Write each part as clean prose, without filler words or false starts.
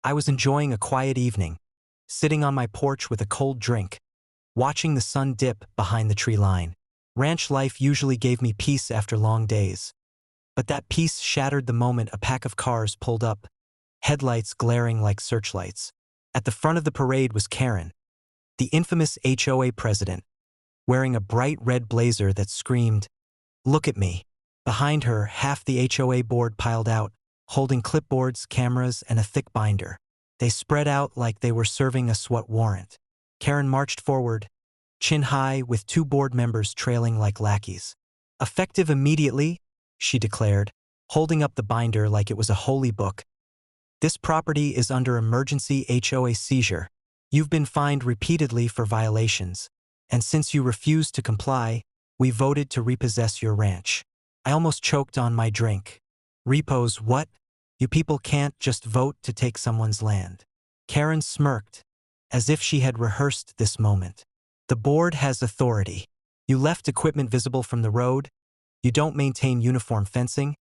I was enjoying a quiet evening, sitting on my porch with a cold drink, watching the sun dip behind the tree line. Ranch life usually gave me peace after long days. But that peace shattered the moment a pack of cars pulled up, headlights glaring like searchlights. At the front of the parade was Karen, the infamous HOA president, wearing a bright red blazer that screamed, "Look at me." Behind her, half the HOA board piled out, holding clipboards, cameras, and a thick binder. They spread out like they were serving a SWAT warrant. Karen marched forward, chin high, with two board members trailing like lackeys. "Effective immediately," she declared, holding up the binder like it was a holy book. "This property is under emergency HOA seizure. You've been fined repeatedly for violations, and since you refused to comply, we voted to repossess your ranch." I almost choked on my drink. "Repos what? You people can't just vote to take someone's land." Karen smirked, as if she had rehearsed this moment. "The board has authority. You left equipment visible from the road, you don't maintain uniform fencing,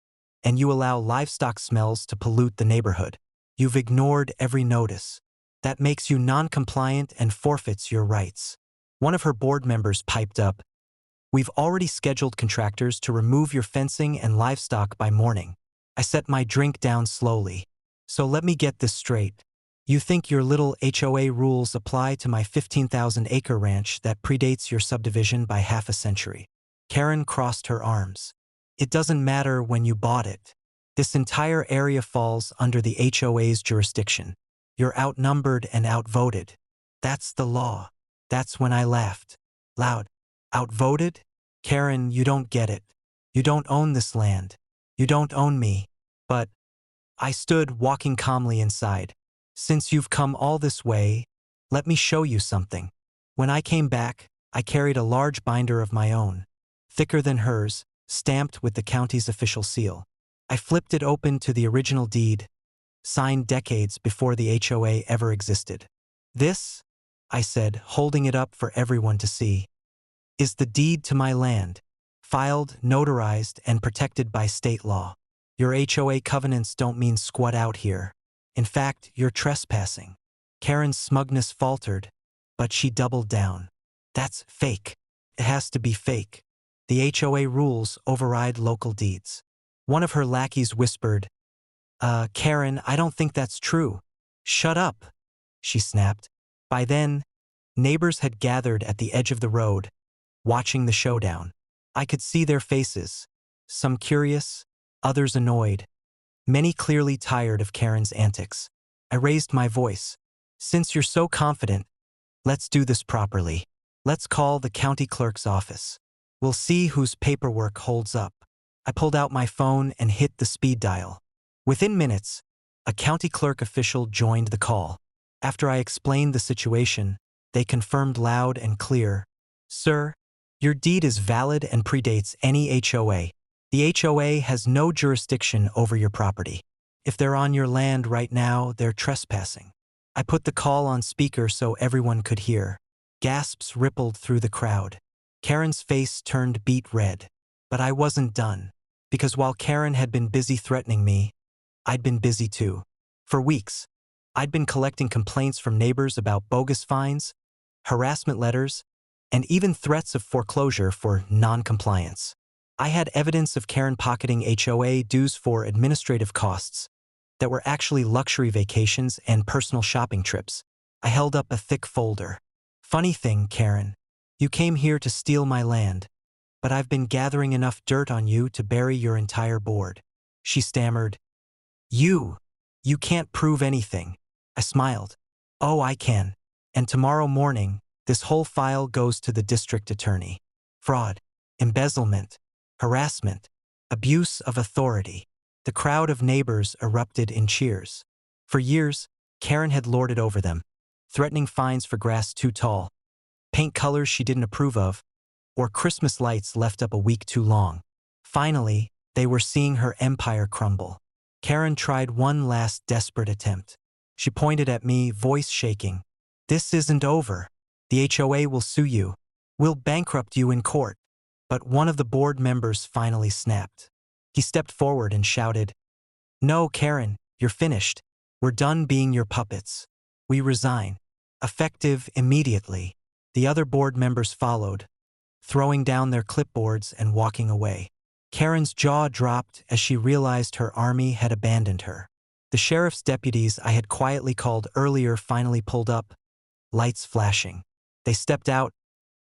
and you allow livestock smells to pollute the neighborhood. You've ignored every notice. That makes you non-compliant and forfeits your rights." One of her board members piped up, "We've already scheduled contractors to remove your fencing and livestock by morning." I set my drink down slowly. "So let me get this straight. You think your little HOA rules apply to my 15,000-acre ranch that predates your subdivision by half a century?" Karen crossed her arms. "It doesn't matter when you bought it. This entire area falls under the HOA's jurisdiction. You're outnumbered and outvoted. That's the law." That's when I laughed. Loud. "Outvoted? Karen, you don't get it. You don't own this land. You don't own me." "But..." I stood, walking calmly inside. "Since you've come all this way, let me show you something." When I came back, I carried a large binder of my own, thicker than hers, stamped with the county's official seal. I flipped it open to the original deed, signed decades before the HOA ever existed. "This," I said, holding it up for everyone to see, "is the deed to my land, filed, notarized, and protected by state law. Your HOA covenants don't mean squat out here. In fact, you're trespassing." Karen's smugness faltered, but she doubled down. "That's fake. It has to be fake. The HOA rules override local deeds." One of her lackeys whispered, Karen, I don't think that's true." "Shut up," she snapped. By then, neighbors had gathered at the edge of the road, watching the showdown. I could see their faces, some curious, others annoyed, many clearly tired of Karen's antics. I raised my voice. "Since you're so confident, let's do this properly. Let's call the county clerk's office. We'll see whose paperwork holds up." I pulled out my phone and hit the speed dial. Within minutes, a county clerk official joined the call. After I explained the situation, they confirmed loud and clear, "Sir, your deed is valid and predates any HOA. The HOA has no jurisdiction over your property. If they're on your land right now, they're trespassing." I put the call on speaker so everyone could hear. Gasps rippled through the crowd. Karen's face turned beet red. But I wasn't done. Because while Karen had been busy threatening me, I'd been busy too. For weeks, I'd been collecting complaints from neighbors about bogus fines, harassment letters, and even threats of foreclosure for non-compliance. I had evidence of Karen pocketing HOA dues for administrative costs that were actually luxury vacations and personal shopping trips. I held up a thick folder. "Funny thing, Karen, you came here to steal my land, but I've been gathering enough dirt on you to bury your entire board." She stammered, You can't prove anything." I smiled. "Oh, I can. And tomorrow morning, this whole file goes to the district attorney. Fraud, embezzlement, harassment, abuse of authority." The crowd of neighbors erupted in cheers. For years, Karen had lorded over them, threatening fines for grass too tall, paint colors she didn't approve of, or Christmas lights left up a week too long. Finally, they were seeing her empire crumble. Karen tried one last desperate attempt. She pointed at me, voice shaking. "This isn't over. The HOA will sue you. We'll bankrupt you in court." But one of the board members finally snapped. He stepped forward and shouted, "No, Karen, you're finished. We're done being your puppets. We resign. Effective immediately. The other board members followed, throwing down their clipboards and walking away. Karen's jaw dropped as she realized her army had abandoned her. The sheriff's deputies I had quietly called earlier finally pulled up, lights flashing. They stepped out,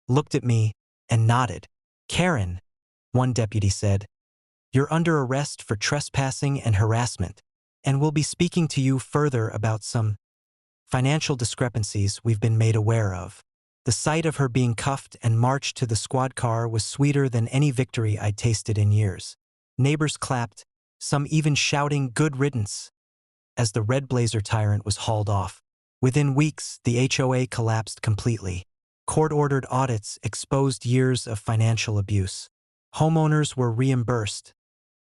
looked at me, and nodded. "Karen," one deputy said, "you're under arrest for trespassing and harassment, and we'll be speaking to you further about some financial discrepancies we've been made aware of." The sight of her being cuffed and marched to the squad car was sweeter than any victory I'd tasted in years. Neighbors clapped, some even shouting "good riddance," as the red blazer tyrant was hauled off. Within weeks, the HOA collapsed completely. Court-ordered audits exposed years of financial abuse. Homeowners were reimbursed,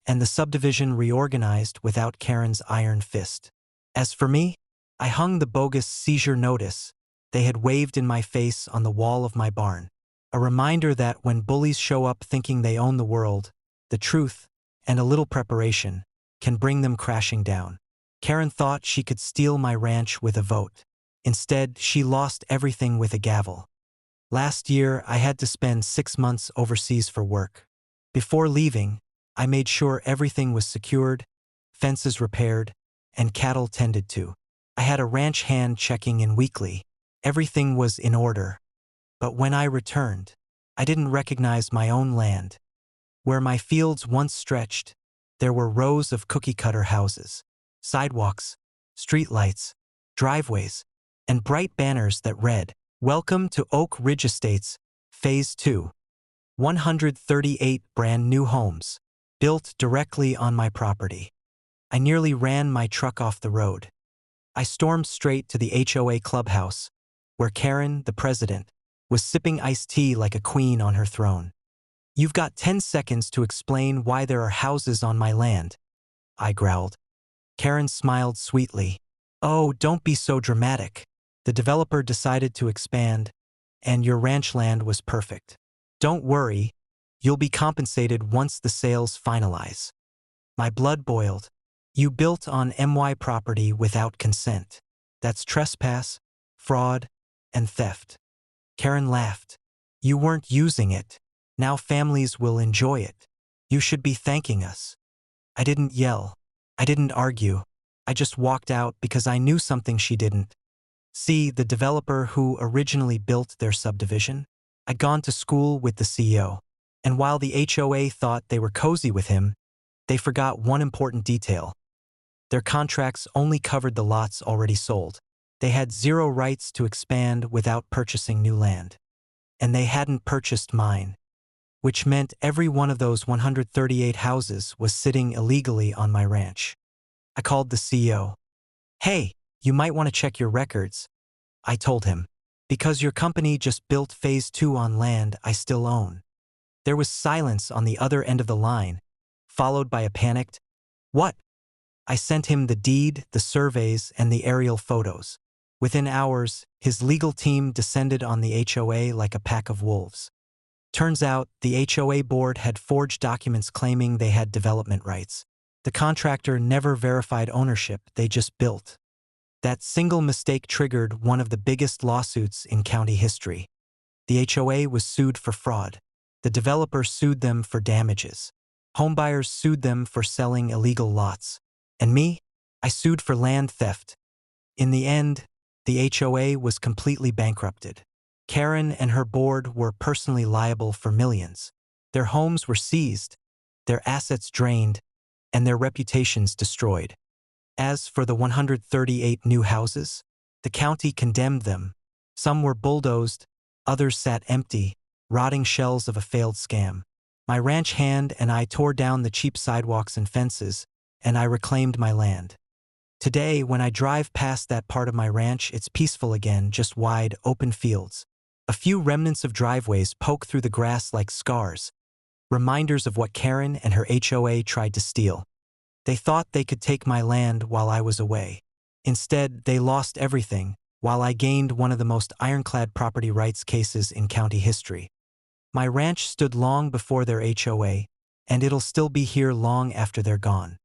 and the subdivision reorganized without Karen's iron fist. As for me, I hung the bogus seizure notice they had waved in my face on the wall of my barn. A reminder that when bullies show up thinking they own the world, the truth, and a little preparation, can bring them crashing down. Karen thought she could steal my ranch with a vote. Instead, she lost everything with a gavel. Last year, I had to spend 6 months overseas for work. Before leaving, I made sure everything was secured, fences repaired, and cattle tended to. I had a ranch hand checking in weekly. Everything was in order. But when I returned, I didn't recognize my own land. Where my fields once stretched, there were rows of cookie-cutter houses, sidewalks, streetlights, driveways, and bright banners that read, "Welcome to Oak Ridge Estates, Phase 2. 138 brand new homes, built directly on my property." I nearly ran my truck off the road. I stormed straight to the HOA clubhouse, where Karen, the president, was sipping iced tea like a queen on her throne. "You've got 10 seconds to explain why there are houses on my land," I growled. Karen smiled sweetly. "Oh, don't be so dramatic. The developer decided to expand, and your ranch land was perfect. Don't worry, you'll be compensated once the sales finalize." My blood boiled. "You built on MY property without consent. That's trespass, fraud, and theft." Karen laughed. "You weren't using it. Now families will enjoy it. You should be thanking us." I didn't yell. I didn't argue. I just walked out because I knew something she didn't. See, the developer who originally built their subdivision? I'd gone to school with the CEO, and while the HOA thought they were cozy with him, they forgot one important detail. Their contracts only covered the lots already sold. They had zero rights to expand without purchasing new land. And they hadn't purchased mine, which meant every one of those 138 houses was sitting illegally on my ranch. I called the CEO. "Hey, you might want to check your records," I told him, "because your company just built Phase 2 on land I still own." There was silence on the other end of the line, followed by a panicked, "What?" I sent him the deed, the surveys, and the aerial photos. Within hours, his legal team descended on the HOA like a pack of wolves. Turns out, the HOA board had forged documents claiming they had development rights. The contractor never verified ownership, they just built. That single mistake triggered one of the biggest lawsuits in county history. The HOA was sued for fraud. The developer sued them for damages. Homebuyers sued them for selling illegal lots. And me? I sued for land theft. In the end, the HOA was completely bankrupted. Karen and her board were personally liable for millions. Their homes were seized, their assets drained, and their reputations destroyed. As for the 138 new houses, the county condemned them. Some were bulldozed, others sat empty, rotting shells of a failed scam. My ranch hand and I tore down the cheap sidewalks and fences, and I reclaimed my land. Today, when I drive past that part of my ranch, it's peaceful again, just wide, open fields. A few remnants of driveways poke through the grass like scars, reminders of what Karen and her HOA tried to steal. They thought they could take my land while I was away. Instead, they lost everything, while I gained one of the most ironclad property rights cases in county history. My ranch stood long before their HOA, and it'll still be here long after they're gone.